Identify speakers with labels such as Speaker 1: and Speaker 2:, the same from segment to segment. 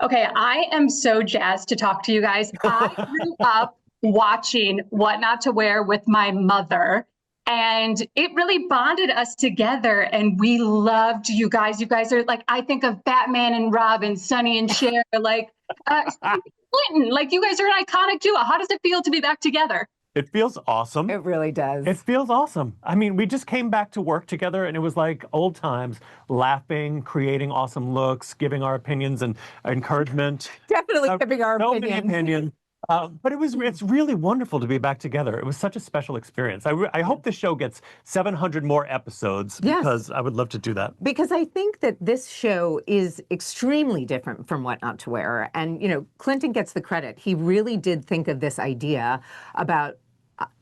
Speaker 1: Okay, I am so jazzed to talk to you guys. I grew up watching What Not to Wear with my mother, and it really bonded us together. And we loved you guys. You guys are like, I think of Batman and Robin, Sonny and Cher, like Clinton. Like, you guys are an iconic duo. How does it feel to be back together?
Speaker 2: It feels awesome.
Speaker 3: It really does.
Speaker 2: It feels awesome. I mean, we just came back to work together and it was like old times, laughing, creating awesome looks, giving our opinions and encouragement.
Speaker 3: Definitely giving our
Speaker 2: so
Speaker 3: opinions.
Speaker 2: many opinions. But it's really wonderful to be back together. It was such a special experience. I hope the show gets 700 more episodes because I would love to do that.
Speaker 3: Because I think that this show is extremely different from What Not to Wear. And, you know, Clinton gets the credit. He really did think of this idea about,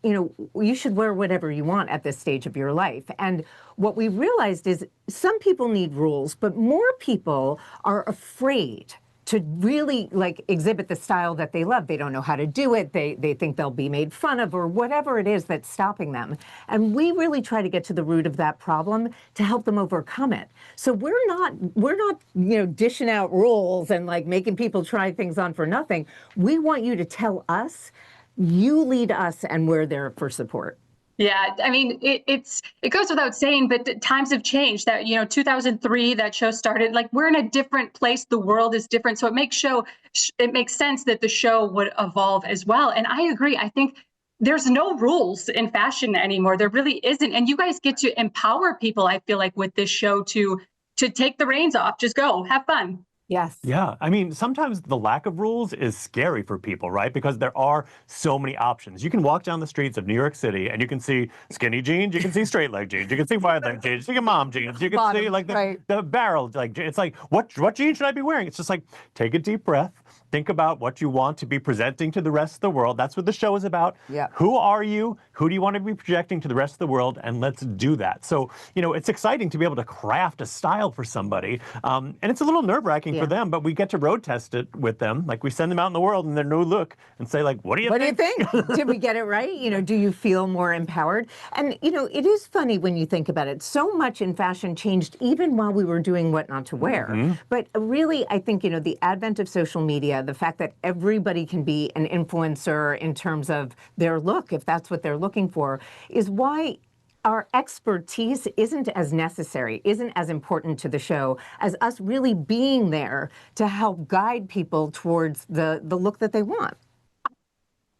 Speaker 3: you know, you should wear whatever you want at this stage of your life. And what we realized is some people need rules, but more people are afraid to really like exhibit the style that they love. They don't know how to do it. They think they'll be made fun of or whatever it is that's stopping them. And we really try to get to the root of that problem to help them overcome it. So we're not, you know, dishing out rules and like making people try things on for nothing. We want you to tell us, you lead us, and we're there for support.
Speaker 1: Yeah, I mean, it goes without saying, but times have changed. That, you know, 2003, that show started. Like, we're in a different place. The world is different, so it makes sense that the show would evolve as well. And I agree. I think there's no rules in fashion anymore. There really isn't. And you guys get to empower people, I feel like, with this show to take the reins off. Just go, have fun.
Speaker 3: Yes.
Speaker 2: Yeah. I mean, sometimes the lack of rules is scary for people, right? Because there are so many options. You can walk down the streets of New York City and you can see skinny jeans, you can see straight leg jeans, you can see wide leg jeans, you can mom jeans, you can see like the barrel, like it's like, what jeans should I be wearing? It's just like, take a deep breath. Think about what you want to be presenting to the rest of the world. That's what the show is about.
Speaker 3: Yeah.
Speaker 2: Who are you? Who do you want to be projecting to the rest of the world? And let's do that. So, you know, it's exciting to be able to craft a style for somebody. And it's a little nerve-wracking for them, but we get to road test it with them. Like, we send them out in the world in their new look and say, like, what do you think?
Speaker 3: Did we get it right? You know, do you feel more empowered? And, you know, it is funny when you think about it. So much in fashion changed even while we were doing What Not to Wear. Mm-hmm. But really, I think, you know, the advent of social media, the fact that everybody can be an influencer in terms of their look, if that's what they're looking for, is why our expertise isn't as necessary, isn't as important to the show as us really being there to help guide people towards the look that they want.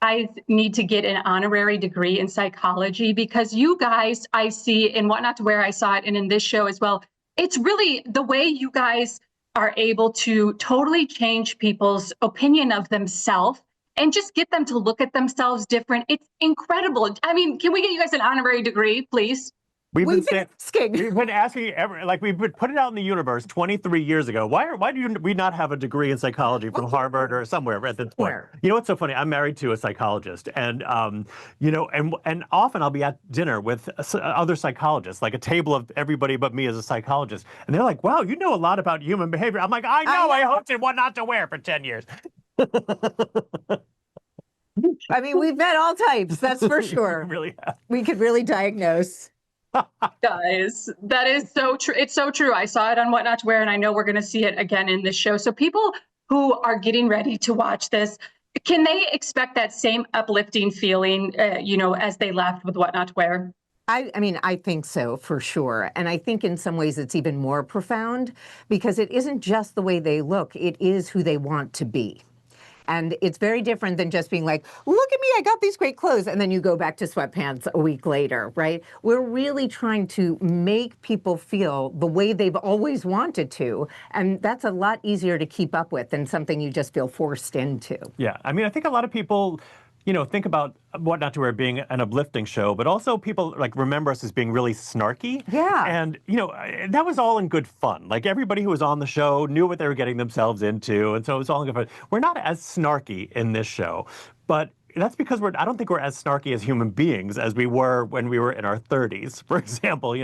Speaker 1: I need to get an honorary degree in psychology because you guys, I see in What Not to Wear, I saw it, and in this show as well. It's really the way you guys are able to totally change people's opinion of themselves and just get them to look at themselves different. It's incredible. I mean, can we get you guys an honorary degree, please?
Speaker 2: We've been asking, like, we put it out in the universe 23 years ago. Why do we not have a degree in psychology from Harvard or somewhere at this point? You know what's so funny? I'm married to a psychologist, and you know, and often I'll be at dinner with other psychologists, like a table of everybody but me as a psychologist, and they're like, "Wow, you know a lot about human behavior." I'm like, "I know. I hosted What Not to Wear for 10 years."
Speaker 3: I mean, we've met all types, that's for sure.
Speaker 2: We really have.
Speaker 3: We could really diagnose.
Speaker 1: Guys, that is so true. It's so true. I saw it on What Not to Wear, and I know we're going to see it again in this show. So people who are getting ready to watch this, can they expect that same uplifting feeling, you know, as they left with What Not to Wear?
Speaker 3: I mean, I think so, for sure. And I think in some ways it's even more profound because it isn't just the way they look, it is who they want to be. And it's very different than just being like, look at me, I got these great clothes. And then you go back to sweatpants a week later, right? We're really trying to make people feel the way they've always wanted to. And that's a lot easier to keep up with than something you just feel forced into.
Speaker 2: Yeah, I mean, I think a lot of people, you know, think about What Not to Wear being an uplifting show, but also people like remember us as being really snarky.
Speaker 3: Yeah.
Speaker 2: And, you know, that was all in good fun. Like, everybody who was on the show knew what they were getting themselves into, and so it was all in good fun. We're not as snarky in this show, but that's because I don't think we're as snarky as human beings as we were when we were in our 30s, for example,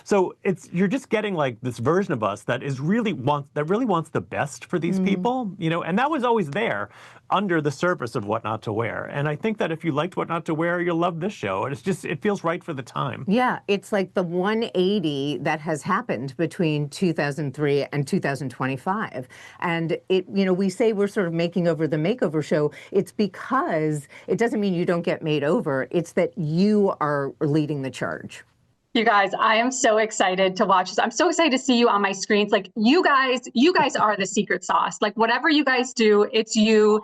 Speaker 2: So you're just getting like this version of us that really wants the best for these people, and that was always there under the surface of What Not to Wear. And I think that if you liked What Not to Wear, you'll love this show. And it feels right for the time.
Speaker 3: Yeah, it's like the 180 that has happened between 2003 and 2025. And we say we're sort of making over the makeover show. It's because it doesn't mean you don't get made over. It's that you are leading the charge.
Speaker 1: You guys, I am so excited to watch this. I'm so excited to see you on my screens. Like you guys are the secret sauce. Like whatever you guys do, it's you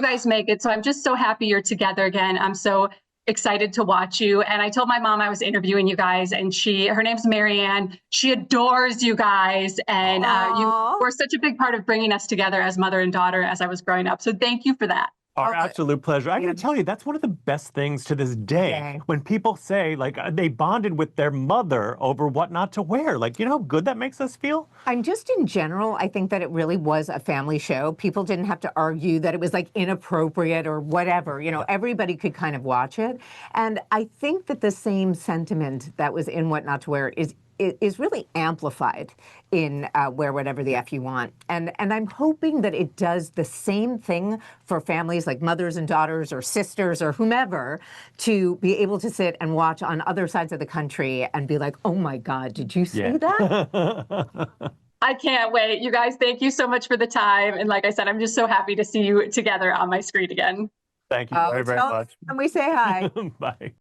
Speaker 1: guys make it. So I'm just so happy you're together again. I'm so excited to watch you. And I told my mom I was interviewing you guys, and her name's Marianne. She adores you guys. And you were such a big part of bringing us together as mother and daughter as I was growing up. So thank you for that.
Speaker 2: Our absolute pleasure. I got to tell you, that's one of the best things to this day when people say like they bonded with their mother over What Not to Wear. Like, how good that makes us feel?
Speaker 3: And just in general, I think that it really was a family show. People didn't have to argue that it was like inappropriate or whatever. Everybody could kind of watch it. And I think that the same sentiment that was in What Not to Wear is really amplified in Wear Whatever the F You Want. And I'm hoping that it does the same thing for families like mothers and daughters or sisters or whomever to be able to sit and watch on other sides of the country and be like, oh my God, did you see that?
Speaker 1: I can't wait. You guys, thank you so much for the time. And like I said, I'm just so happy to see you together on my screen again.
Speaker 2: Thank you very, very much.
Speaker 3: And we say hi.
Speaker 2: Bye.